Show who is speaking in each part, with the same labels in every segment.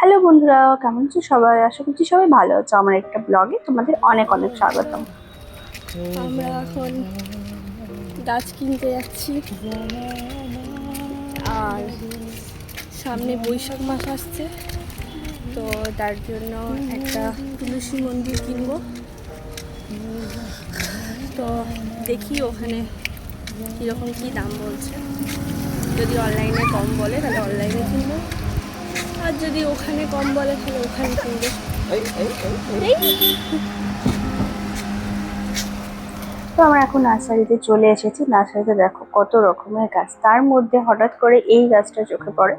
Speaker 1: Hello বন্ধুরা, কেমন আছো সবাই? আশা করছি সবাই ভালো আছো। আমার একটা ব্লগে তোমাদের অনেক অনেক স্বাগতম।
Speaker 2: আমরা এখন গাছ কিনতে যাচ্ছি, আর সামনে বৈশাখ মাস আসছে, তো তার জন্য একটা তুলসী মন্দির কিনবো। তো দেখি ওখানে কীরকম কী দাম বলছে। যদি অনলাইনে কম বলে তাহলে অনলাইনে কিনবো, আর যদি ওখানে কম বলে তাহলে ওখানে কিনবো।
Speaker 1: তো আমরা এখন নার্সারিতে চলে এসেছি। নার্সারিতে দেখো কত রকমের গাছ, তার মধ্যে হঠাৎ করে এই গাছটা চোখে পড়ে।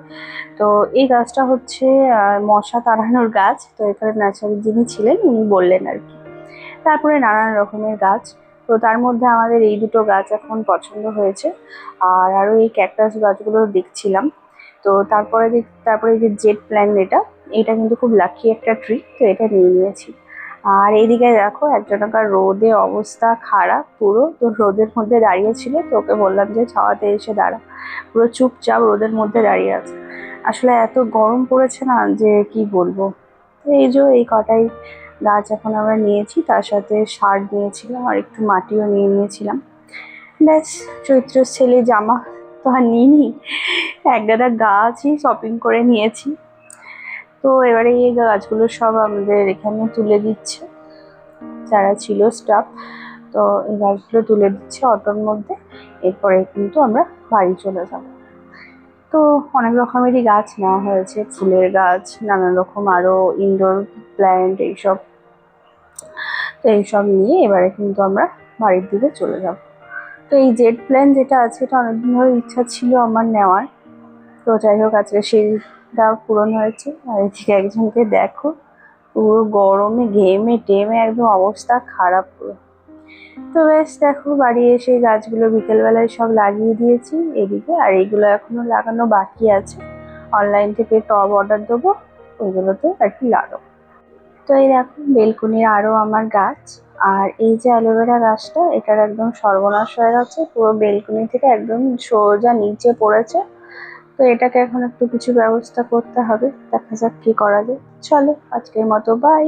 Speaker 1: তো এই গাছটা হচ্ছে মশা তাড়ানোর গাছ। তো এখানে নার্সারির যিনি ছিলেন উনি বললেন আর কি। তারপরে নানান রকমের গাছ। তো তার মধ্যে আমাদের এই দুটো গাছ এখন পছন্দ হয়েছে। আর আরো এই ক্যাকটাস গাছগুলো দেখছিলাম। তো তারপরে এই যে জেট প্ল্যান্ট, এটা কিন্তু খুব লাকি একটা ট্রি। তো এটা নিয়ে নিয়েছি। আর এইদিকে দেখো একজনকার রোদে অবস্থা খারাপ পুরো। তো রোদের মধ্যে দাঁড়িয়ে ছিল, তো ওকে বললাম যে ছাওয়াতে এসে দাঁড়া। পুরো চুপচাপ রোদের মধ্যে দাঁড়িয়ে আছে। আসলে এত গরম পড়েছে না যে কি বলবো। তো এই কটাই গাছ এখন আমরা নিয়েছি, তার সাথে সার নিয়েছিলাম আর একটু মাটিও নিয়ে নিয়েছিলাম। ব্যাস, চৈত্র ছেলে জামা তো আর নিইনি, এক গাদা গাছই শপিং করে নিয়েছি। তো এবারে এই গাছগুলো সব আমাদের এখানে তুলে দিচ্ছে যারা ছিল স্টাফ। তো এই গাছগুলো তুলে দিচ্ছে অটোর মধ্যে। এরপরে কিন্তু আমরা বাড়ি চলে যাব। তো অনেক রকমেরই গাছ নেওয়া হয়েছে, ফুলের গাছ, নানান রকম আরো ইনডোর প্ল্যান্ট, এইসব। তো এইসব নিয়ে এবারে কিন্তু আমরা বাড়ির দিকে চলে যাব। তো এই জেট প্ল্যান যেটা আছে, এটা অনেকদিন ধরে ইচ্ছা ছিল আমার নেওয়ার। তো যাই হোক, আজকে সেইটা পূরণ হয়েছে। আর এদিকে একজনকে দেখো, পুরো গরমে ঘেমে টেমে একদম অবস্থা খারাপ পুরো। তো বেশ, দেখো বাড়ি এসে গাছগুলো বিকেলবেলায় সব লাগিয়ে দিয়েছি এদিকে। আর এইগুলো এখনো লাগানো বাকি আছে। অনলাইন থেকে টব অর্ডার দেবো, ওইগুলোতে আর কি লাগাবো। তো এই দেখো বেলকনির আরো আমার গাছ। আর এই যে অ্যালোভেরা গাছটা, এটার একদম সর্বনাশ হয়ে গেছে, পুরো বেলকনি থেকে একদম সোজা নিচে পড়েছে। তো এটাকে এখন একটু কিছু ব্যবস্থা করতে হবে, দেখা যাক কি করা যায়। চলো আজকের মতো বাই।